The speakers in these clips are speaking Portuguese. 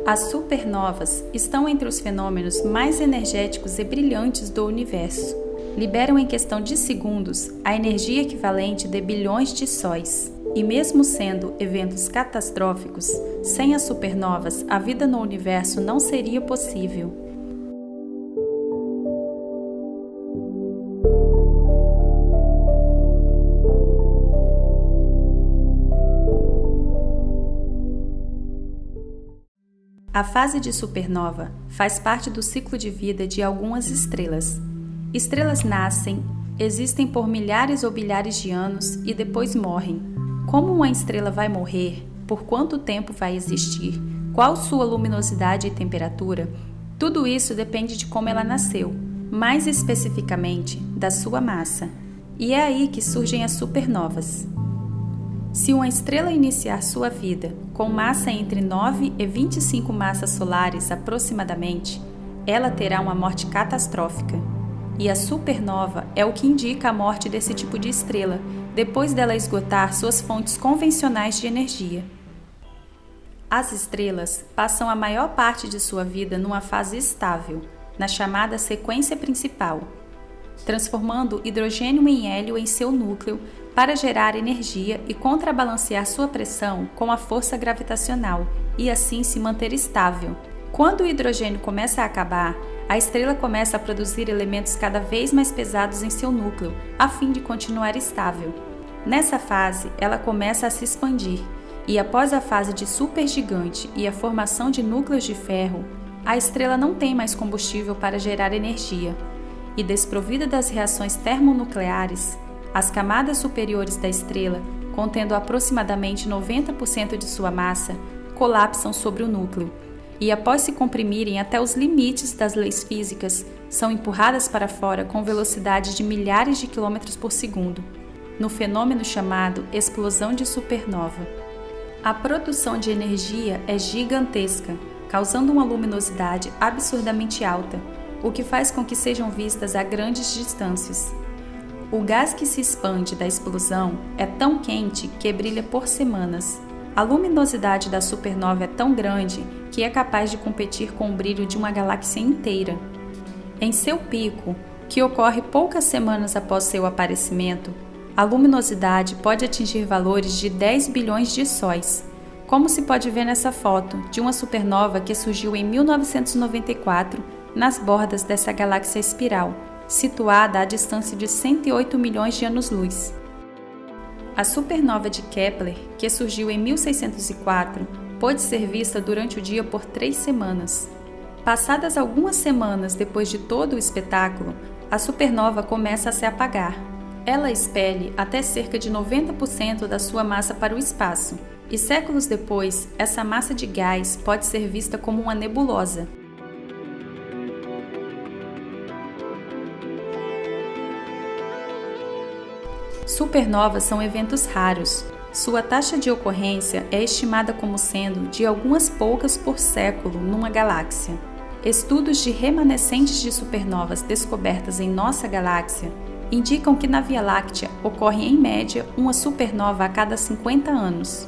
As supernovas estão entre os fenômenos mais energéticos e brilhantes do universo. Liberam em questão de segundos a energia equivalente de bilhões de sóis. E mesmo sendo eventos catastróficos, sem as supernovas a vida no universo não seria possível. A fase de supernova faz parte do ciclo de vida de algumas estrelas. Estrelas nascem, existem por milhares ou bilhares de anos e depois morrem. Como uma estrela vai morrer, por quanto tempo vai existir, qual sua luminosidade e temperatura, tudo isso depende de como ela nasceu, mais especificamente da sua massa. E é aí que surgem as supernovas. Se uma estrela iniciar sua vida com massa entre 9 e 25 massas solares aproximadamente, ela terá uma morte catastrófica. E a supernova é o que indica a morte desse tipo de estrela, depois dela esgotar suas fontes convencionais de energia. As estrelas passam a maior parte de sua vida numa fase estável, na chamada sequência principal, transformando hidrogênio em hélio em seu núcleo para gerar energia e contrabalancear sua pressão com a força gravitacional e assim se manter estável. Quando o hidrogênio começa a acabar, a estrela começa a produzir elementos cada vez mais pesados em seu núcleo, a fim de continuar estável. Nessa fase, ela começa a se expandir, e após a fase de supergigante e a formação de núcleos de ferro, a estrela não tem mais combustível para gerar energia, e desprovida das reações termonucleares, as camadas superiores da estrela, contendo aproximadamente 90% de sua massa, colapsam sobre o núcleo, e após se comprimirem até os limites das leis físicas, são empurradas para fora com velocidade de milhares de quilômetros por segundo, no fenômeno chamado explosão de supernova. A produção de energia é gigantesca, causando uma luminosidade absurdamente alta, o que faz com que sejam vistas a grandes distâncias. O gás que se expande da explosão é tão quente que brilha por semanas. A luminosidade da supernova é tão grande que é capaz de competir com o brilho de uma galáxia inteira. Em seu pico, que ocorre poucas semanas após seu aparecimento, a luminosidade pode atingir valores de 10 bilhões de sóis, como se pode ver nessa foto de uma supernova que surgiu em 1994 nas bordas dessa galáxia espiral, situada à distância de 108 milhões de anos-luz. A supernova de Kepler, que surgiu em 1604, pôde ser vista durante o dia por 3 semanas. Passadas algumas semanas depois de todo o espetáculo, a supernova começa a se apagar. Ela expele até cerca de 90% da sua massa para o espaço, e séculos depois, essa massa de gás pode ser vista como uma nebulosa. Supernovas são eventos raros. Sua taxa de ocorrência é estimada como sendo de algumas poucas por século numa galáxia. Estudos de remanescentes de supernovas descobertas em nossa galáxia indicam que na Via Láctea ocorre em média uma supernova a cada 50 anos.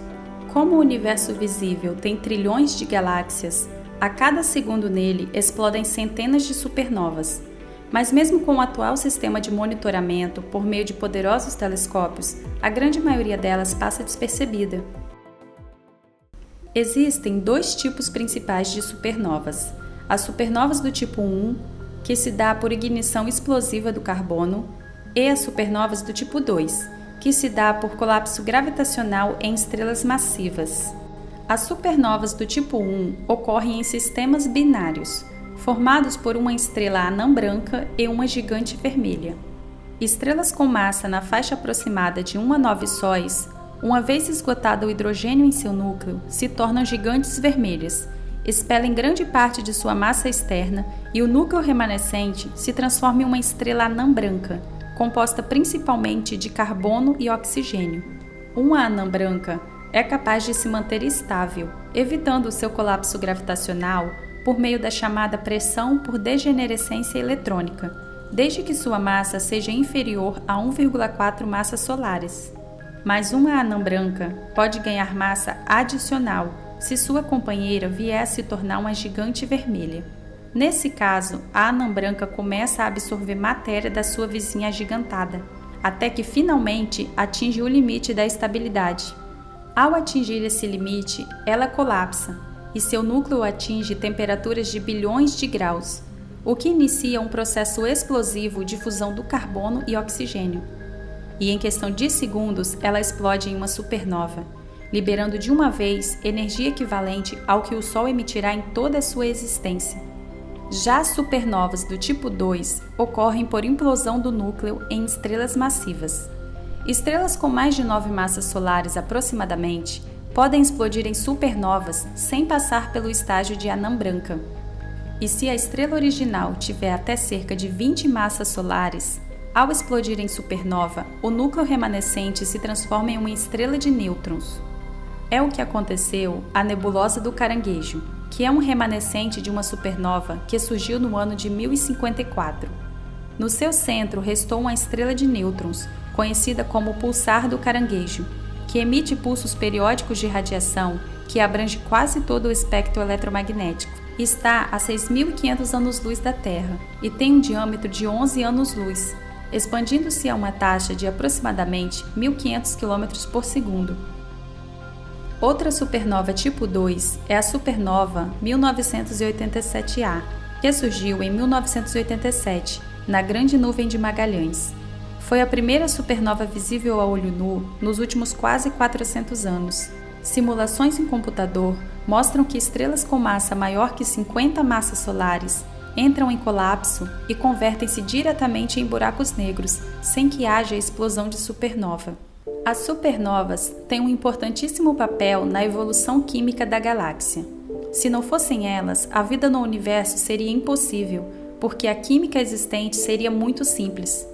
Como o universo visível tem trilhões de galáxias, a cada segundo nele explodem centenas de supernovas. Mas mesmo com o atual sistema de monitoramento por meio de poderosos telescópios, a grande maioria delas passa despercebida. Existem 2 tipos principais de supernovas. As supernovas do tipo 1, que se dá por ignição explosiva do carbono, e as supernovas do tipo 2, que se dá por colapso gravitacional em estrelas massivas. As supernovas do tipo 1 ocorrem em sistemas binários, formados por uma estrela anã branca e uma gigante vermelha. Estrelas com massa na faixa aproximada de 1 a 9 sóis, uma vez esgotado o hidrogênio em seu núcleo, se tornam gigantes vermelhas, expelem grande parte de sua massa externa e o núcleo remanescente se transforma em uma estrela anã branca, composta principalmente de carbono e oxigênio. Uma anã branca é capaz de se manter estável, evitando o seu colapso gravitacional por meio da chamada pressão por degenerescência eletrônica, desde que sua massa seja inferior a 1,4 massas solares. Mas uma anã branca pode ganhar massa adicional se sua companheira vier a se tornar uma gigante vermelha. Nesse caso, a anã branca começa a absorver matéria da sua vizinha agigantada, até que finalmente atinge o limite da estabilidade. Ao atingir esse limite, ela colapsa e seu núcleo atinge temperaturas de bilhões de graus, o que inicia um processo explosivo de fusão do carbono e oxigênio. E em questão de segundos, ela explode em uma supernova, liberando de uma vez energia equivalente ao que o Sol emitirá em toda a sua existência. Já as supernovas do tipo 2 ocorrem por implosão do núcleo em estrelas massivas. Estrelas com mais de 9 massas solares aproximadamente podem explodir em supernovas sem passar pelo estágio de anã branca. E se a estrela original tiver até cerca de 20 massas solares, ao explodir em supernova, o núcleo remanescente se transforma em uma estrela de nêutrons. É o que aconteceu à nebulosa do Caranguejo, que é um remanescente de uma supernova que surgiu no ano de 1054. No seu centro restou uma estrela de nêutrons, conhecida como pulsar do Caranguejo, que emite pulsos periódicos de radiação que abrange quase todo o espectro eletromagnético. Está a 6.500 anos-luz da Terra e tem um diâmetro de 11 anos-luz, expandindo-se a uma taxa de aproximadamente 1.500 km por segundo. Outra supernova tipo 2 é a supernova 1987A, que surgiu em 1987, na Grande Nuvem de Magalhães. Foi a primeira supernova visível a olho nu nos últimos quase 400 anos. Simulações em computador mostram que estrelas com massa maior que 50 massas solares entram em colapso e convertem-se diretamente em buracos negros, sem que haja explosão de supernova. As supernovas têm um importantíssimo papel na evolução química da galáxia. Se não fossem elas, a vida no universo seria impossível, porque a química existente seria muito simples.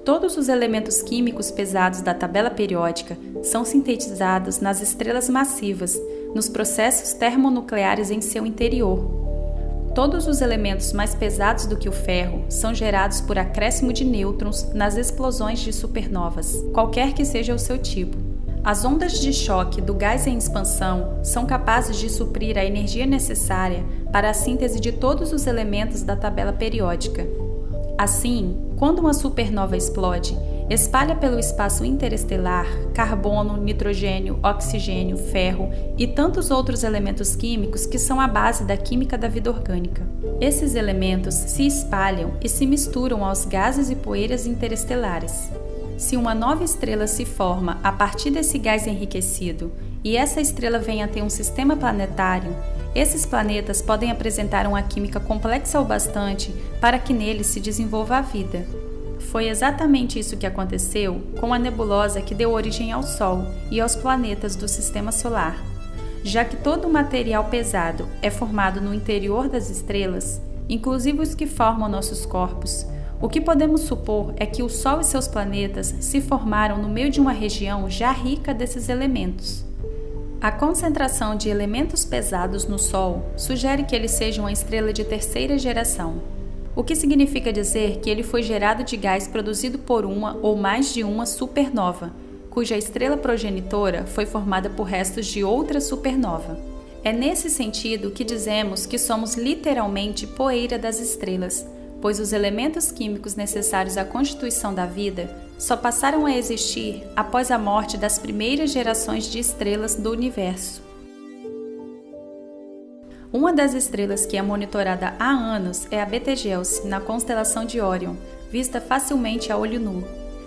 Todos os elementos químicos pesados da tabela periódica são sintetizados nas estrelas massivas, nos processos termonucleares em seu interior. Todos os elementos mais pesados do que o ferro são gerados por acréscimo de nêutrons nas explosões de supernovas, qualquer que seja o seu tipo. As ondas de choque do gás em expansão são capazes de suprir a energia necessária para a síntese de todos os elementos da tabela periódica. Assim, quando uma supernova explode, espalha pelo espaço interestelar carbono, nitrogênio, oxigênio, ferro e tantos outros elementos químicos que são a base da química da vida orgânica. Esses elementos se espalham e se misturam aos gases e poeiras interestelares. Se uma nova estrela se forma a partir desse gás enriquecido e essa estrela vem a ter um sistema planetário, esses planetas podem apresentar uma química complexa o bastante para que neles se desenvolva a vida. Foi exatamente isso que aconteceu com a nebulosa que deu origem ao Sol e aos planetas do Sistema Solar. Já que todo o material pesado é formado no interior das estrelas, inclusive os que formam nossos corpos, o que podemos supor é que o Sol e seus planetas se formaram no meio de uma região já rica desses elementos. A concentração de elementos pesados no Sol sugere que ele seja uma estrela de terceira geração, o que significa dizer que ele foi gerado de gás produzido por uma ou mais de uma supernova, cuja estrela progenitora foi formada por restos de outra supernova. É nesse sentido que dizemos que somos literalmente poeira das estrelas, pois os elementos químicos necessários à constituição da vida só passaram a existir após a morte das primeiras gerações de estrelas do universo. Uma das estrelas que é monitorada há anos é a Betelgeuse, na constelação de Órion, vista facilmente a olho nu.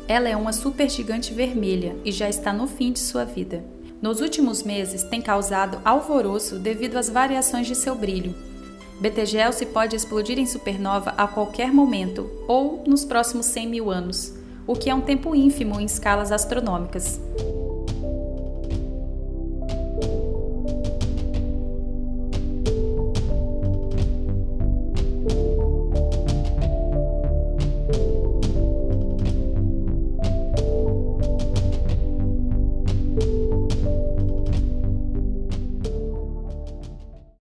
Ela é uma supergigante vermelha e já está no fim de sua vida. Nos últimos meses tem causado alvoroço devido às variações de seu brilho. Betelgeuse pode explodir em supernova a qualquer momento ou nos próximos 100 mil anos, o que é um tempo ínfimo em escalas astronômicas.